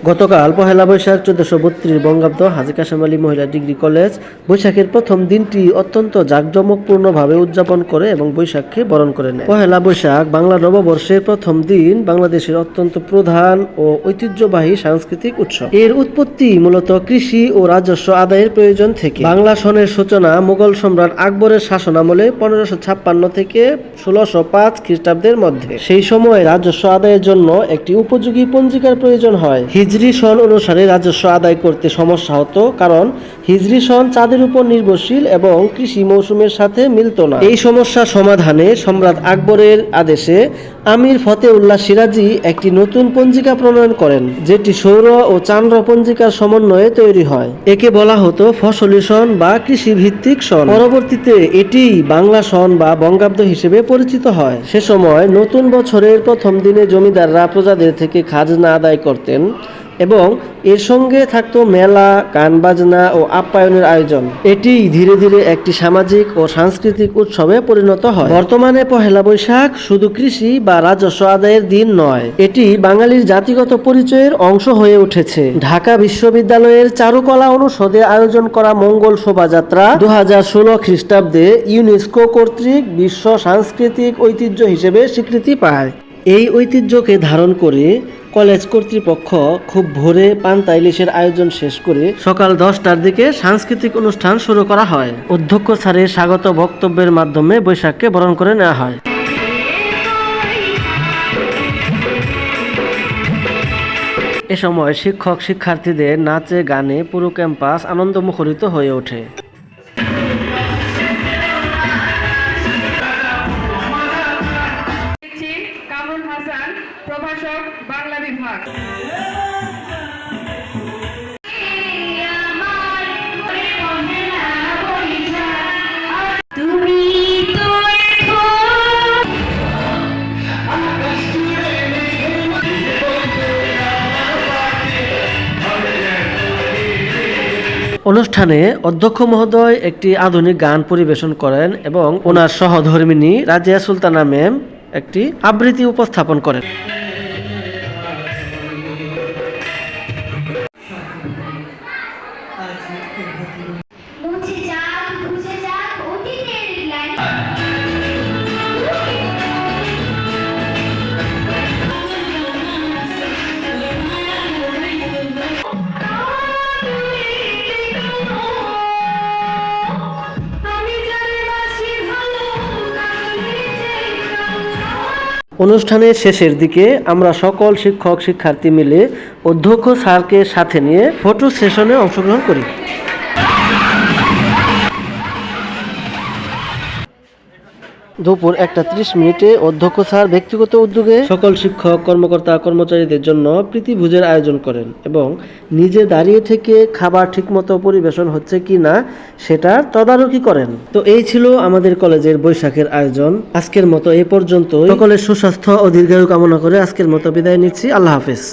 গতকাল পহেলা বৈশাখ 1432 বঙ্গাব্দ হাজী কাশেম আলী মহিলা ডিগ্রি কলেজ বৈশাখের প্রথম দিনটি অত্যন্ত জাঁকজমকপূর্ণভাবে উদযাপন করে এবং বৈশাখকে বরণ করে নেয়। পহেলা বৈশাখ বাংলা নববর্ষের প্রথম দিন বাংলাদেশের অত্যন্ত প্রধান ও ঐতিহ্যবাহী সাংস্কৃতিক উৎসব। এর উৎপত্তি মূলত কৃষি ও রাজস্ব আদায়ের প্রয়োজন থেকে। বাংলা সনের সূচনা মুঘল সম্রাট আকবরের শাসনামলে 1556 থেকে 1605 খ্রিস্টাব্দের মধ্যে। সেই সময় রাজস্ব আদায়ের জন্য একটি উপযোগী পঞ্জিকার প্রয়োজন হয়। হিজরি সন অনুসারে রাজস্ব আদায় করতে সমস্যা হতো, কারণ হিজরি সন চাঁদের উপর নির্ভরশীল এবং কৃষি মৌসুমের সাথে মিলত না। এই সমস্যা সমাধানে সম্রাট আকবরের আদেশে আমির ফতেউল্লাহ সিরাজি একটি নতুন পঞ্জিকা প্রণয়ন করেন, যেটি সৌর ও চান্দ্র পঞ্জিকার সমন্বয়ে তৈরি হয়। একে বলা হতো ফসলি সন বা কৃষি ভিত্তিক সন। পরবর্তীতে এটি বাংলা সন বা বঙ্গাব্দ হিসেবে পরিচিত হয়। সে সময় নতুন বছরের প্রথম দিনে জমিদাররা প্রজাদের থেকে খাজনা আদায় করতেন এবং এর সঙ্গে থাকতো মেলা, গান বাজনা ও আপ্যায়নের আয়োজন। এটি ধীরে ধীরে একটি সামাজিক ও সাংস্কৃতিক উৎসবে পরিণত হয়। বর্তমানে পহেলা বৈশাখ শুধু কৃষি বা রাজস্ব আদায়ের দিন নয়, এটি বাঙালির জাতিগত পরিচয়ের অংশ হয়ে উঠেছে। ঢাকা বিশ্ববিদ্যালয়ের চারুকলা অনুষদে আয়োজন করা মঙ্গল শোভাযাত্রা 2016 খ্রিস্টাব্দে ইউনেস্কো কর্তৃক বিশ্ব সাংস্কৃতিক ঐতিহ্য হিসেবে স্বীকৃতি পায়। এই ঐতিহ্যকে ধারণ করে কলেজ কর্তৃপক্ষ খুব ভোরে পান্তা ইলিশের আয়োজন শেষ করে সকাল 10টার দিকে সাংস্কৃতিক অনুষ্ঠান শুরু করা হয়। অধ্যক্ষ স্যারের স্বাগত বক্তব্যের মাধ্যমে বৈশাখকে বরণ করে নেওয়া হয়। এ সময় শিক্ষক শিক্ষার্থীদের নাচে গানে পুরো ক্যাম্পাস আনন্দমুখরিত হয়ে ওঠে। প্রভাষক, বাংলা বিভাগ। অনুষ্ঠানে অধ্যক্ষ মহোদয় একটি আধুনিক গান পরিবেশন করেন এবং ওনার সহধর্মিণী রাজিয়া সুলতানা ম্যাম একটি আবৃত্তি উপস্থাপন করেন। অনুষ্ঠানের শেষের দিকে আমরা সকল শিক্ষক শিক্ষার্থী মিলে অধ্যক্ষ স্যারকে সাথে নিয়ে ফটো সেশনে অংশগ্রহণ করি। দুপুর 1:30 অধ্যক্ষ স্যার ব্যক্তিগত উদ্যোগে সকল শিক্ষক কর্মকর্তা কর্মচারীদের জন্য প্রীতিভোজের আয়োজন করেন এবং নিজে দাঁড়িয়ে থেকে খাবার ঠিকমতো পরিবেশন হচ্ছে কিনা সেটা তদারকি করেন। তো এই ছিল আমাদের কলেজের বৈশাখের আয়োজন। আজকের মতো এই পর্যন্ত। সকলের সুস্বাস্থ্য ও দীর্ঘায়ু কামনা করে আজকের মতো বিদায় নিচ্ছি। আল্লাহ হাফেজ।